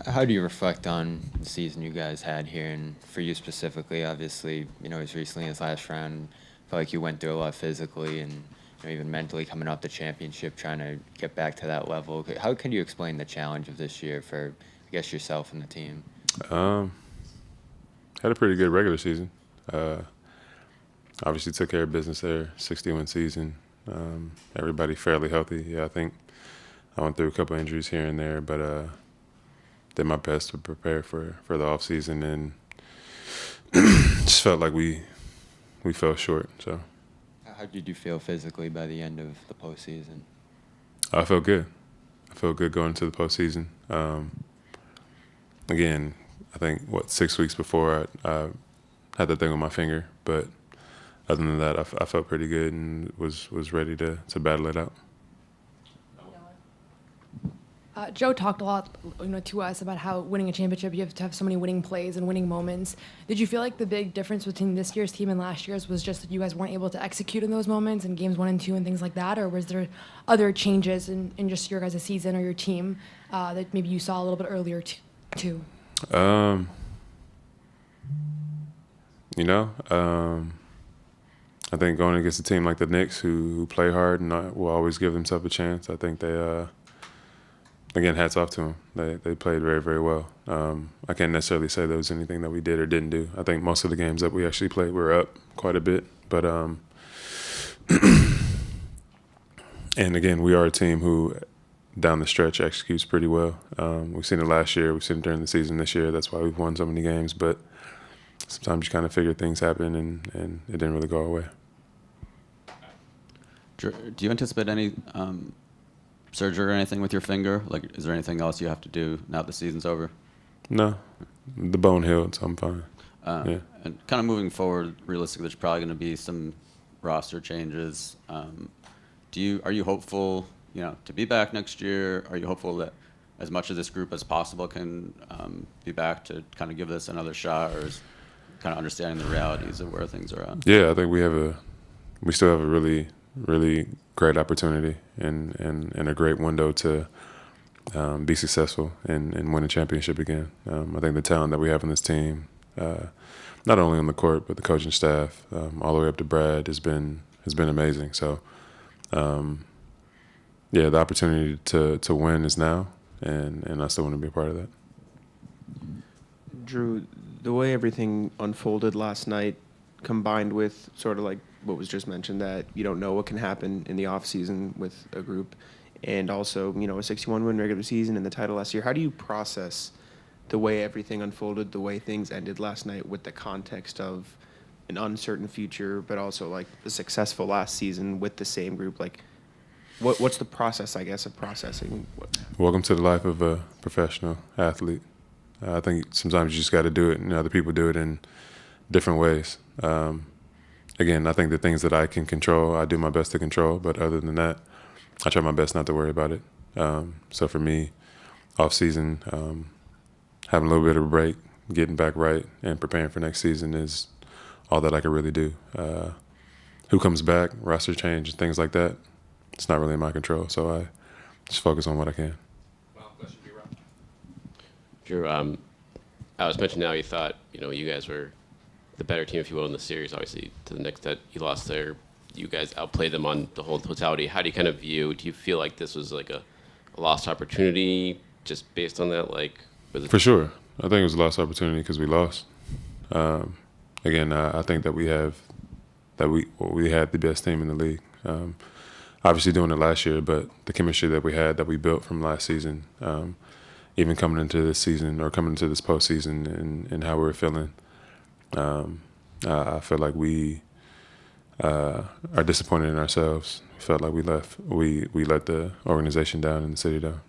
How do you reflect on the season you guys had here, and for you specifically? Obviously, as recently as last round, I felt like you went through a lot physically and even mentally coming off the championship, trying to get back to that level. How can you explain the challenge of this year for, I guess, yourself and the team? Had a pretty good regular season. Obviously took care of business there, 61 season. Everybody fairly healthy. Yeah, I think I went through a couple injuries here and there, but did my best to prepare for the off season, and just felt like we fell short. So How did you feel physically by the end of the postseason? I felt good. I felt good going into the postseason. Again, I think 6 weeks before I had that thing on my finger, but other than that, I felt pretty good and was ready to battle it out. Joe talked a lot, to us about how winning a championship, you have to have so many winning plays and winning moments. Did you feel like the big difference between this year's team and last year's was just that you guys weren't able to execute in those moments in games 1 and 2 and things like that, or was there other changes in just your guys' season or your team that maybe you saw a little bit earlier too? I think going against a team like the Knicks who play hard and will always give themselves a chance, I think they, again, hats off to them. They played very, very well. I can't necessarily say there was anything that we did or didn't do. I think most of the games that we actually played were up quite a bit. But, and again, we are a team who down the stretch executes pretty well. We've seen it last year. We've seen it during the season this year. That's why we've won so many games. But sometimes you kind of figure things happen, and it didn't really go our way. Do you anticipate any surgery or anything with your finger? Like, is there anything else you have to do now that the season's over? No. The bone healed, so I'm fine. Yeah. And kind of moving forward, realistically, there's probably going to be some roster changes. Are you hopeful, to be back next year? Are you hopeful that as much of this group as possible can be back to kind of give this another shot, or is kind of understanding the realities of where things are at? Yeah, I think we still have a really, really great opportunity and a great window to be successful and win a championship again. I think the talent that we have in this team, not only on the court but the coaching staff, all the way up to Brad, has been amazing. So, the opportunity to win is now, and I still want to be a part of that. Jrue, the way everything unfolded last night, combined with sort of like what was just mentioned, that you don't know what can happen in the offseason with a group, and also, a 61-win regular season and the title last year, how do you process the way everything unfolded, the way things ended last night with the context of an uncertain future, but also like the successful last season with the same group? Like, what's the process, I guess, of processing? Welcome to the life of a professional athlete. I think sometimes you just got to do it, and other people do it in different ways. Again, I think the things that I can control, I do my best to control. But other than that, I try my best not to worry about it. So for me, off season, having a little bit of a break, getting back right, and preparing for next season is all that I can really do. Who comes back, roster change, things like that, it's not really in my control. So I just focus on what I can. Jrue, I was mentioning how you thought, you guys were the better team, if you will, in the series. Obviously, to the Knicks that you lost there, you guys outplayed them on the whole totality. How do you kind of view? Do you feel like this was like a lost opportunity just based on that? For sure, I think it was a lost opportunity because we lost. Again, I think that we had the best team in the league. Obviously, doing it last year, but the chemistry that we had, that we built from last season, even coming into this season or coming into this postseason, and how we were feeling. I feel like we are disappointed in ourselves. We felt like we let the organization down and the city down.